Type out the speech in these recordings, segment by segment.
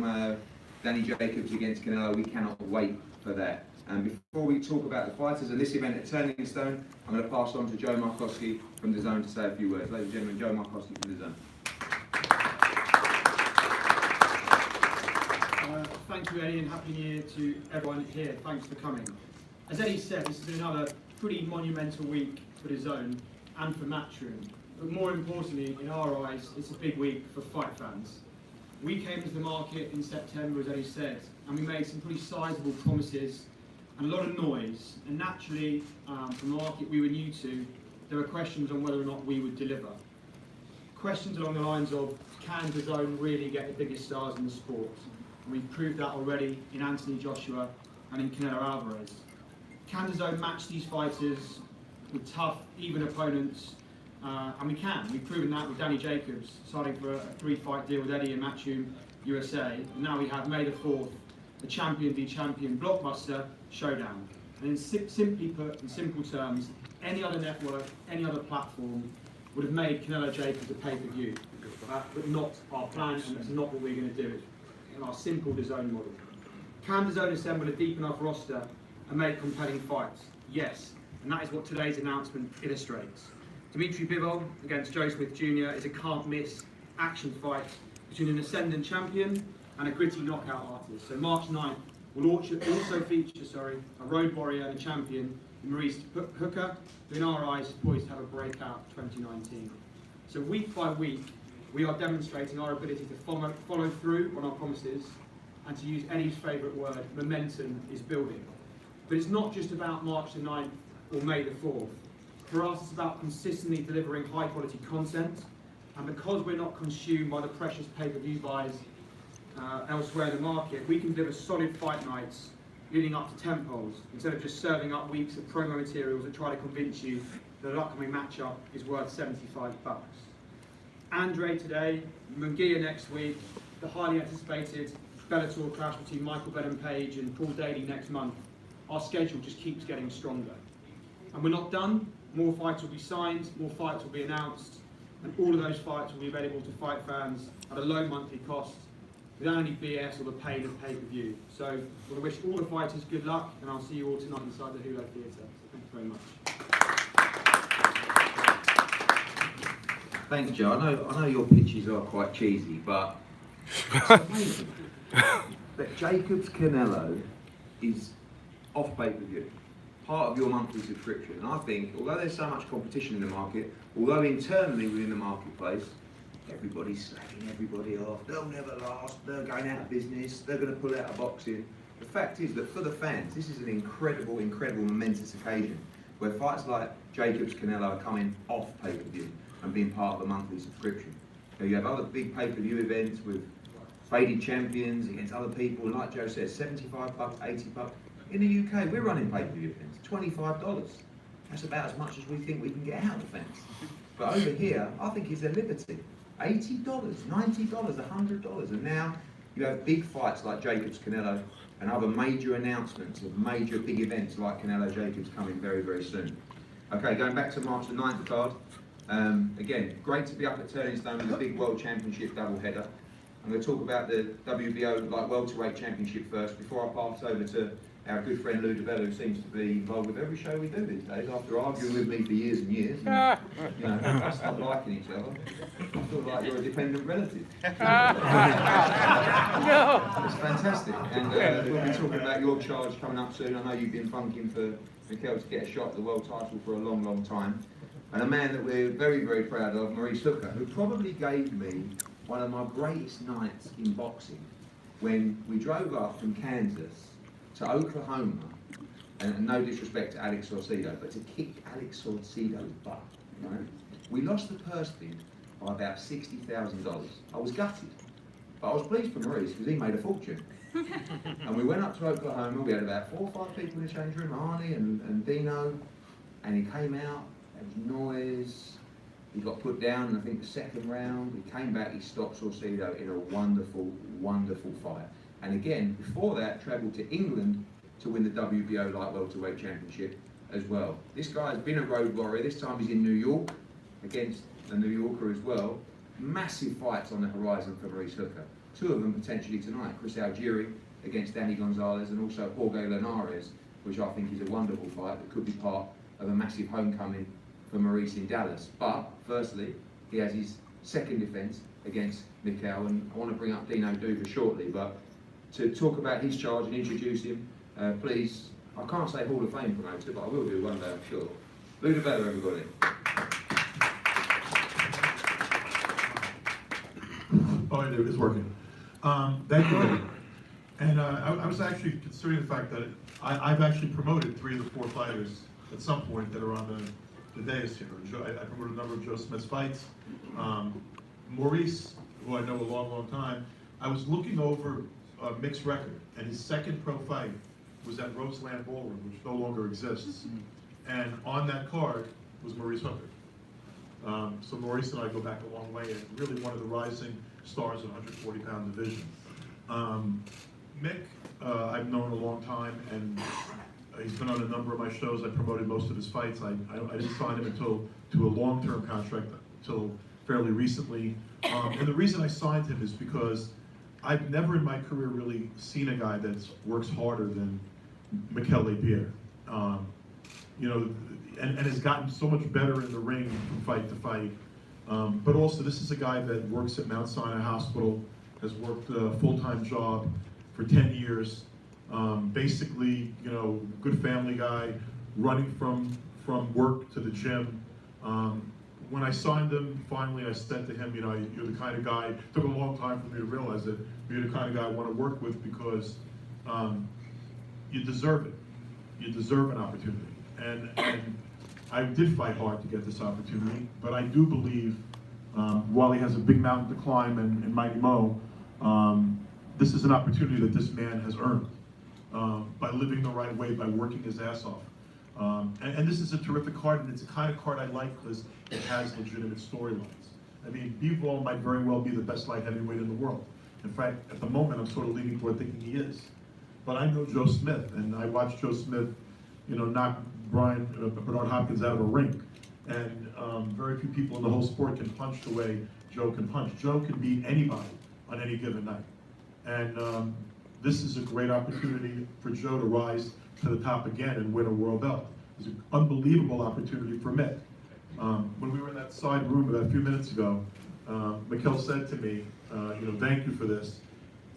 Danny Jacobs against Canelo. We cannot wait for that. And before we talk about the fighters and this event at Turning Stone, I'm going to pass on to Joe Markowski from DAZN to say a few words. Ladies and gentlemen, Joe Markowski from DAZN. Thank you, Eddie, and Happy New Year to everyone here. Thanks for coming. As Eddie said, this has been another pretty monumental week for DAZN and for Matchroom. But more importantly, in our eyes, it's a big week for fight fans. We came to the market in September, as Eddie said, and we made some pretty sizable promises and a lot of noise. And naturally, from the market we were new to, there were questions on whether or not we would deliver. Questions along the lines of, can DAZN really get the biggest stars in the sport? And we've proved that already in Anthony Joshua and in Canelo Alvarez. Can DAZN match these fighters with tough, even opponents? And we can. We've proven that with Danny Jacobs signing for a 3-fight deal with Eddie and Matchroom USA. And now we have May the 4th, the champion v champion blockbuster showdown. And simply put, in simple terms, any other network, any other platform would have made Canelo Jacobs a pay-per-view. But not our plan, and that's not what we're going to do in our simple DAZN model. Can DAZN assemble a deep enough roster and make compelling fights? Yes. And that is what today's announcement illustrates. Dmitry Bivol against Joe Smith Jr. is a can't-miss action fight between an ascendant champion and a gritty knockout artist. So March 9th will also feature a road warrior and a champion, Maurice Hooker, who in our eyes is poised to have a breakout 2019. So week by week, we are demonstrating our ability to follow through on our promises, and to use Eddie's favourite word, momentum is building. But it's not just about March the 9th or May the 4th. For us, it's about consistently delivering high quality content, and because we're not consumed by the precious pay-per-view buys elsewhere in the market, we can deliver solid fight nights leading up to tentpoles, instead of just serving up weeks of promo materials that try to convince you that an upcoming matchup is worth $75. Andre today, Munguia next week, the highly anticipated Bellator clash between Michael Benham-Page and Paul Daly next month. Our schedule just keeps getting stronger. And we're not done. More fights will be signed, more fights will be announced, and all of those fights will be available to fight fans at a low monthly cost, without any BS or the pain of pay-per-view. So I want to wish all the fighters good luck, and I'll see you all tonight inside the Hulu Theatre. So thank you very much. Thanks, Joe. I know your pitches are quite cheesy, but it's amazing that Jacobs Canelo is off pay-per-view, part of your monthly subscription. And I think, although there's so much competition in the market, although internally within the marketplace, everybody's slagging everybody off, they'll never last, they're going out of business, they're going to pull out of boxing. The fact is that for the fans, this is an incredible, momentous occasion where fights like Jacobs Canelo are coming off pay-per-view and being part of the monthly subscription. You have other big pay-per-view events with faded champions against other people, and like Joe says, $75, $80. In the UK, we're running pay-per-view events, $25. That's about as much as we think we can get out of the fans. But over here, I think it's a liberty. $80, $90, $100, and now you have big fights like Jacobs Canelo and other major announcements of major big events like Canelo Jacobs coming very, very soon. Okay, going back to March the 9th card. Again, great to be up at Turning Stone with a big World Championship doubleheader. I'm going to talk about the WBO Light Welterweight Championship first before I pass over to our good friend Lou DeVella, who seems to be involved with every show we do these days, after arguing with me for years and years. And, you know, us not liking each other. I feel like you're a dependent relative. It's fantastic. And we'll be talking about your charge coming up soon. I know you've been funking for Mikkel to get a shot at the world title for a long, long time. And a man that we're very, very proud of, Maurice Hooker, who probably gave me one of my greatest nights in boxing when we drove up from Kansas to Oklahoma, and no disrespect to Alex Sorcido, but to kick Alex Sorcido's butt, right? We lost the purse bid by about $60,000. I was gutted, but I was pleased for Maurice because he made a fortune. And we went up to Oklahoma, we had about 4 or 5 people in the change room, Arnie and Dino, and he came out, there was noise, he got put down in I think the second round, he came back, he stopped Sorcido in a wonderful, wonderful fight. And again, before that, travelled to England to win the WBO Light Welterweight Championship as well. This guy has been a road warrior. This time he's in New York against a New Yorker as well. Massive fights on the horizon for Maurice Hooker. two of them potentially tonight, Chris Algieri against Danny Gonzalez, and also Jorge Linares, which I think is a wonderful fight that could be part of a massive homecoming for Maurice in Dallas. But firstly, he has his second defence against Mikkel, and I want to bring up Dino Duva shortly, but to talk about his charge and introduce him, please, I can't say Hall of Fame promoter, but I will do one day, I'm sure. Lou DeBella, everybody. Oh, it is working. Thank you. And I was actually considering the fact that I've actually promoted 3 of the 4 fighters at some point that are on the dais here. I promoted a number of Joe Smith's fights. Maurice, who I know a long, long time, I was looking over Mick's record, and his second pro fight was at Roseland Ballroom, which no longer exists. And on that card was Maurice Hooker. So Maurice and I go back a long way, and really one of the rising stars in the 140-pound division. Mick, I've known a long time, and he's been on a number of my shows. I promoted most of his fights. I didn't sign him to a long-term contract until fairly recently. And the reason I signed him is because I've never in my career really seen a guy that works harder than Mikkel Lespierre. You know, and has gotten so much better in the ring from fight to fight. But also, this is a guy that works at Mount Sinai Hospital, has worked a full-time job for 10 years. Basically, you know, good family guy, running from work to the gym. When I signed him, finally I said to him, you know, you're the kind of guy, it took a long time for me to realize it, you're the kind of guy I want to work with because you deserve it. You deserve an opportunity. And I did fight hard to get this opportunity, but I do believe, while he has a big mountain to climb in Mighty Mo, this is an opportunity that this man has earned by living the right way, by working his ass off. And this is a terrific card, and it's the kind of card I like because it has legitimate storylines. I mean, Bivol might very well be the best light heavyweight in the world. In fact, at the moment, I'm sort of leaning toward thinking he is. But I know Joe Smith, and I watched Joe Smith, you know, knock Bernard Hopkins out of a ring. And very few people in the whole sport can punch the way Joe can punch. Joe can beat anybody on any given night. And this is a great opportunity for Joe to rise to the top again and win a world belt. It's an unbelievable opportunity for Mick. When we were in that side room about a few minutes ago, Mikkel said to me, you know, thank you for this.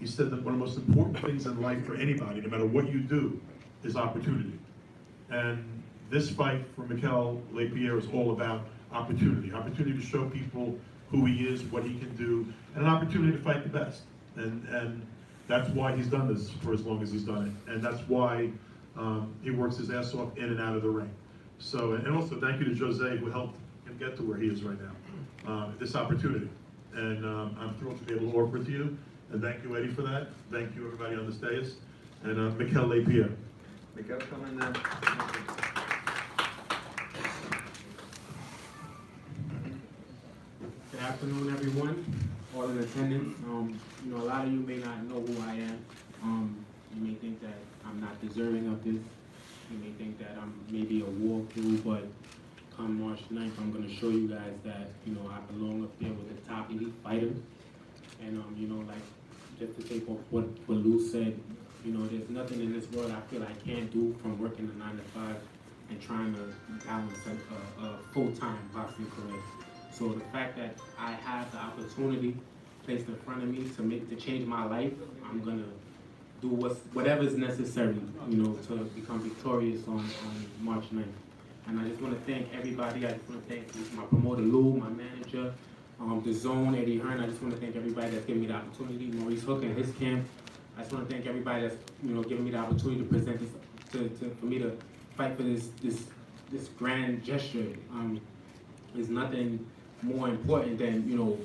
He said that one of the most important things in life for anybody, no matter what you do, is opportunity. And this fight for Mikkel Lespierre is all about opportunity. Opportunity to show people who he is, what he can do, and an opportunity to fight the best. And that's why he's done this for as long as he's done it. And that's why he works his ass off in and out of the ring. So, and also thank you to Jose who helped him get to where he is right now, this opportunity. And I'm thrilled to be able to work with you. And thank you, Eddie, for that. Thank you, everybody on this dais. And Mikkel Lespierre. Mikkel, come in there. Good afternoon, everyone, all in attendance. You know, a lot of you may not know who I am. You may think that I'm not deserving of this. You may think that I'm maybe a walkthrough, but come March 9th, I'm going to show you guys that, you know, I belong up there with the top elite fighters. And, you know, like, just to take off what Lou said, you know, there's nothing in this world I feel I can't do from working a 9 to 5 and trying to balance a full-time boxing career. So the fact that I have the opportunity placed in front of me to change my life, I'm gonna do whatever's necessary, you know, to become victorious on March 9th. And I just want to thank everybody. I just want to thank my promoter Lou, my manager, DAZN, Eddie Hearn. I just want to thank everybody that's given me the opportunity. Maurice Hooker and his camp. I just want to thank everybody that's, you know, giving me the opportunity to present this, for me to fight for this grand gesture. There's nothing more important than, you know,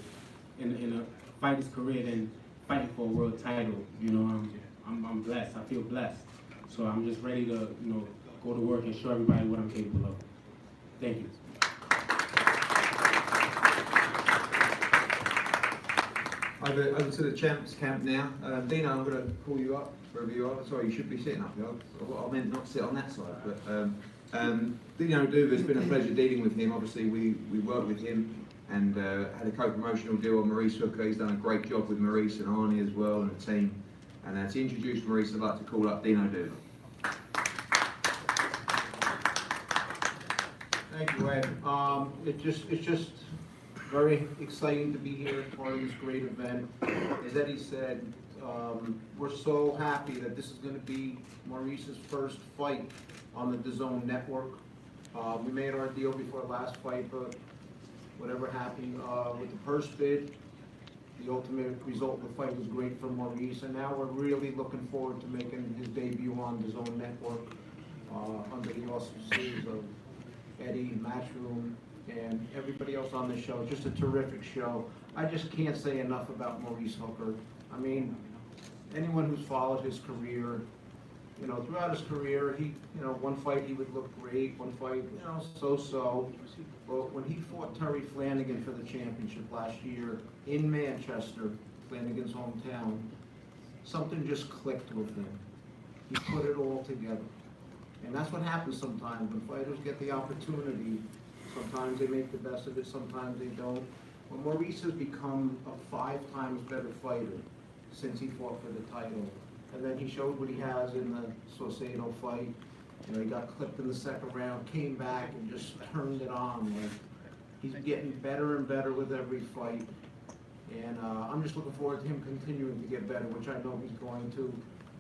in a fighter's career than fighting for a world title. You know, I'm blessed. I feel blessed. So I'm just ready to, you know, go to work and show everybody what I'm capable of. Thank you. Over to the champs camp now. Dino, I'm going to call you up wherever you are. Sorry, you should be sitting up here. I meant not sit on that side. But Dino Duva, it's been a pleasure dealing with him. Obviously, we work with him and had a co-promotional deal on Maurice Hooker. He's done a great job with Maurice and Arnie as well and the team. And to introduce Maurice, I'd like to call up Dino Dula. Thank you, Ed. It's just very exciting to be here as part of this great event. As Eddie said, we're so happy that this is going to be Maurice's first fight on the DAZN network. We made our deal before the last fight, but whatever happened with the purse bid, the ultimate result of the fight was great for Maurice, and now we're really looking forward to making his debut on the DAZN network under the auspices of Eddie, Matchroom, and everybody else on the show. Just a terrific show. I just can't say enough about Maurice Hooker. I mean, anyone who's followed his career, you know, throughout his career, he, you know, one fight he would look great, one fight, you know, so-so. But when he fought Terry Flanagan for the championship last year in Manchester, Flanagan's hometown, something just clicked with him. He put it all together. And that's what happens sometimes when fighters get the opportunity. Sometimes they make the best of it, sometimes they don't. Well, Maurice has become a 5 times better fighter since he fought for the title. And then he showed what he has in the Saucedo fight. You know, he got clipped in the second round, came back and just turned it on. Like, he's getting better and better with every fight. And I'm just looking forward to him continuing to get better, which I know he's going to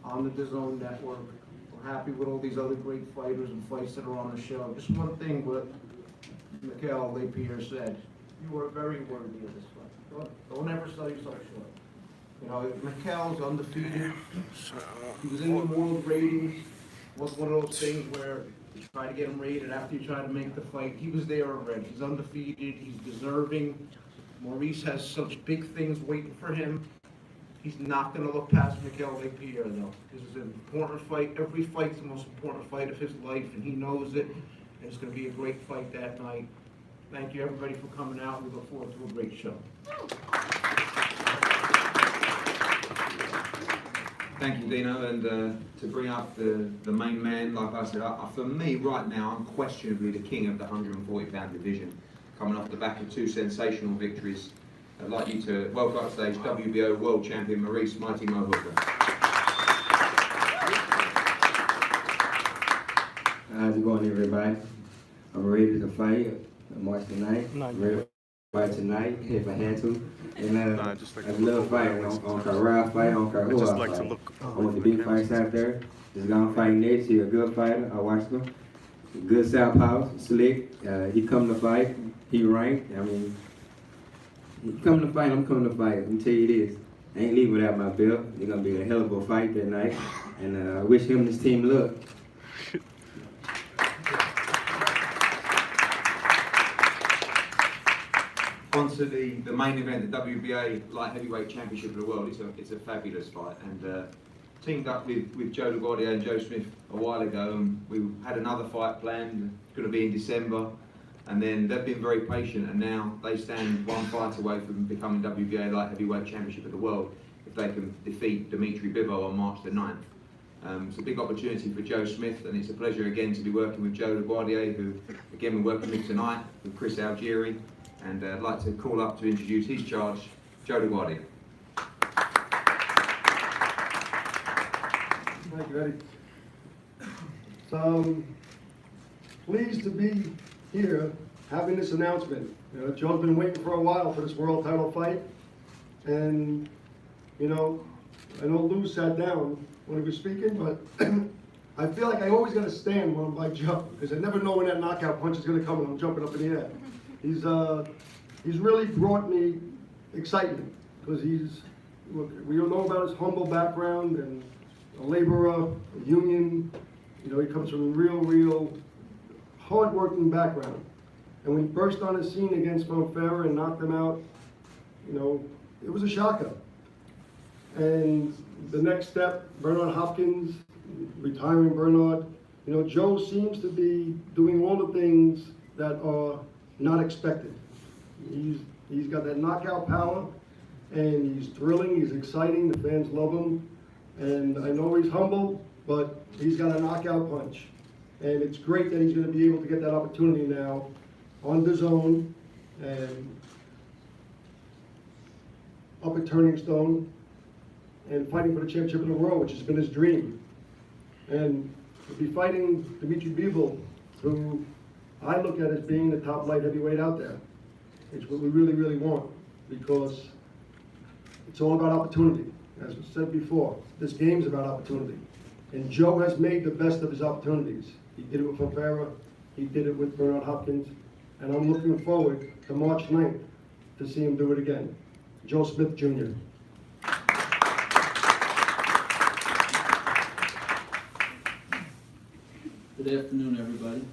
on the DAZN network. We're happy with all these other great fighters and fights that are on the show. Just one thing what Mikkel Lespierre said, you are very worthy of this fight. Don't ever sell yourself short. You know, Mikkel's undefeated. He was in the world ratings. Was one of those things where you try to get him rated after you try to make the fight. He was there already. He's undefeated. He's deserving. Maurice has such big things waiting for him. He's not going to look past Mikkel Lespierre, though. This is an important fight. Every fight's the most important fight of his life, and he knows it. And it's going to be a great fight that night. Thank you, everybody, for coming out. We look forward to a great show. Thank you, Dino, and to bring up the main man, like I said, for me right now, I'm questionably the king of the 140-pound division, coming off the back of 2 sensational victories. I'd like you to welcome up stage WBO World Champion Maurice "Mighty Mo" Hooker. How's it going, everybody? I'm ready to fight March the 9th. I'm ready to fight tonight if I had to. And I love fighting. I don't care where I fight, I don't care who I fight. I want the big fights out there. Just gonna fight Nate. He's a good fighter. I watched him. Good southpaw, slick. He come to fight. He ranked. I mean, he come to fight. I'm coming to fight. Let me tell you this. I ain't leaving without my belt. It's gonna be a hell of a fight that night. And I wish him and his team luck. On to the main event, the WBA Light Heavyweight Championship of the World. It's a fabulous fight, and teamed up with Joe LaGuardia and Joe Smith a while ago, and we had another fight planned, going to be in December, and then they've been very patient, and now they stand one fight away from becoming WBA Light Heavyweight Championship of the World if they can defeat Dmitry Bivol on March the 9th. It's a big opportunity for Joe Smith, and it's a pleasure again to be working with Joe LaGuardia, who again we're working with tonight, with Chris Algieri. And I'd like to call up to introduce his charge, Joe LaGuardia. Thank you, Eddie. So I'm pleased to be here having this announcement. You know, Joe's been waiting for a while for this world title fight. And, you know, I know Lou sat down when he was speaking, but I feel like I always got to stand when I'm by Joe, because I never know when that knockout punch is going to come and I'm jumping up in the air. He's really brought me excitement, because we all know about his humble background and a laborer, a union. You know, he comes from a real hard-working background. And when he burst on the scene against Fonfara and knocked him out, you know, it was a shocker. And the next step, Bernard Hopkins, retiring Bernard, you know, Joe seems to be doing all the things that are not expected. He's got that knockout power, and he's thrilling, he's exciting, the fans love him. And I know he's humble, but he's got a knockout punch. And it's great that he's going to be able to get that opportunity now on DAZN. And up at Turning Stone and fighting for the championship of the world, which has been his dream. And to be fighting Dmitry Bivol, who I look at as being the top light heavyweight out there. It's what we really, really want, because it's all about opportunity. As was said before, this game's about opportunity. And Joe has made the best of his opportunities. He did it with Favera, he did it with Bernard Hopkins, and I'm looking forward to March 9th to see him do it again. Joe Smith Jr. Good afternoon, everybody.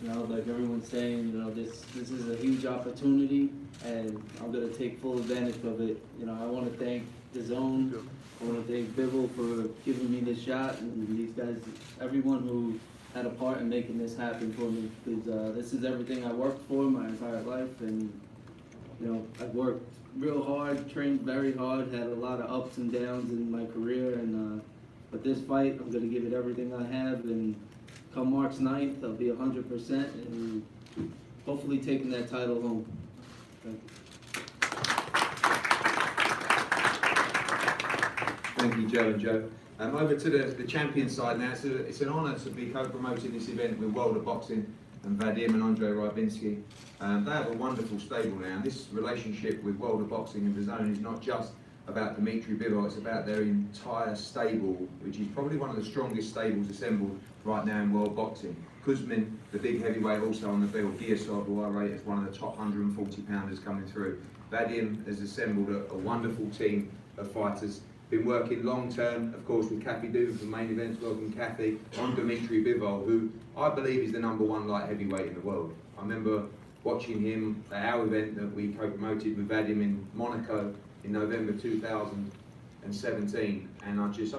Like everyone's saying, this is a huge opportunity, and I'm gonna take full advantage of it. I want to thank DAZN. I want to thank Bivol for giving me this shot, and these guys, everyone who had a part in making this happen for me. Because this is everything I worked for my entire life, and I've worked real hard, trained very hard, had a lot of ups and downs in my career, and but this fight, I'm gonna give it everything I have, and come March 9th, I'll be 100%, and hopefully taking that title home. Thank you, Joe and Joe. Over to the champion side now. It's an honour to be co-promoting this event with World of Boxing and Vadim and Andre Rybinski. They have a wonderful stable now. And this relationship with World of Boxing and DAZN is not just about Dmitry Bivol, it's about their entire stable, which is probably one of the strongest stables assembled right now in world boxing. Kuzmin, the big heavyweight, also on the bill. Giasov, who I rate as one of the top 140 pounders coming through. Vadim has assembled a wonderful team of fighters. Been working long term, of course, with Kathy Dugan from Main Events. Welcome, Kathy. On Dmitry Bivol, who I believe is the #1 light heavyweight in the world. I remember watching him at our event that we co-promoted with Vadim in Monaco in November 2017, and I'll be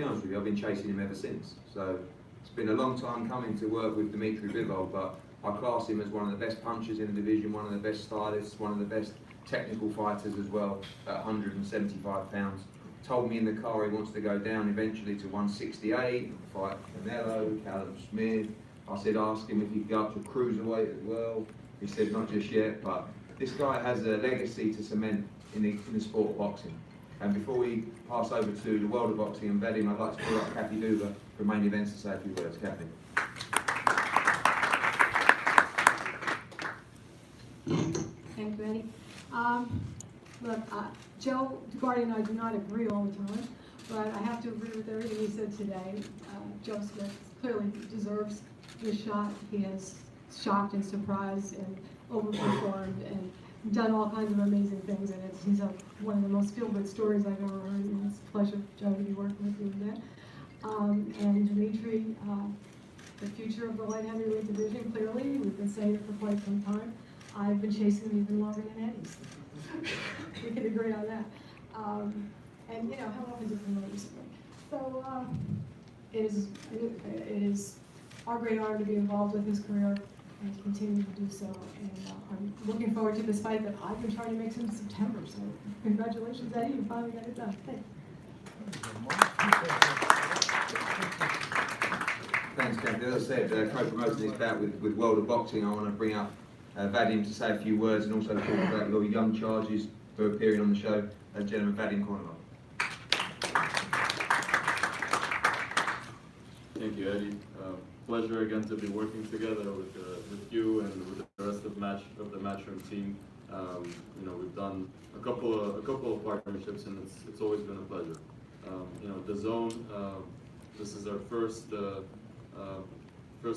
honest with you, I've been chasing him ever since. So it's been a long time coming to work with Dmitry Bivol, but I class him as one of the best punchers in the division, one of the best stylists, one of the best technical fighters as well, at 175 pounds. Told me in the car he wants to go down eventually to 168, fight Canelo, Callum Smith. I said ask him if he could go up to cruiserweight as well. He said not just yet, but this guy has a legacy to cement in the sport of boxing. And before we pass over to the World of Boxing and Vadim, I'd like to call up Kathy Dugan from Main Events to say a few words. Kathy. Thank you, Eddie. Look, Joe DeGuardi and I do not agree all the time, but I have to agree with everything he said today. Joe Smith clearly deserves this shot. He has shocked and surprised and overperformed and done all kinds of amazing things, and he's one of the most feel-good stories I've ever heard, and it's a pleasure, Joe, to be working with you in that. And Dmitry, the future of the light heavyweight division, clearly, we've been saying it for quite some time. I've been chasing him even longer than Eddie's. We can agree on that. And how often does he know recently? So it is our great honor to be involved with his career and to continue to do so. And I'm looking forward to this fight that I've been trying to make since September. So congratulations, Eddie, you finally got it done. Thanks, Kathy. As I said, co-promoting this bout with World of Boxing, I want to bring up Vadim to say a few words and also talk about your young charges who are appearing on the show. Gentlemen, Vadim Kornilov. Thank you, Eddie. Pleasure again to be working together with you and with the rest of the Matchroom team. We've done a couple of partnerships, and it's always been a pleasure. DAZN, this is our first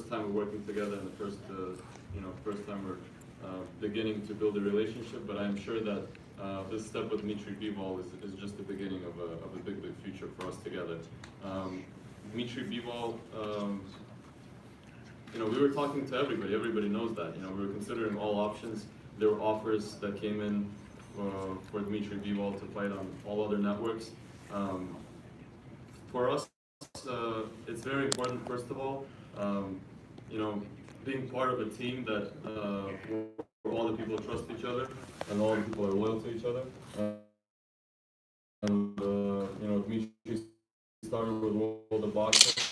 time we're working together, and the first time we're beginning to build a relationship. But I'm sure that this step with Dmitry Bivol is just the beginning of a big future for us together. Dmitry Bivol, we were talking to everybody. Everybody knows that. We were considering all options. There were offers that came in for Dmitry Bivol to fight on all other networks. For us, it's very important, first of all, being part of a team that where all the people trust each other and all the people are loyal to each other. Dmitry started with World of Boxing,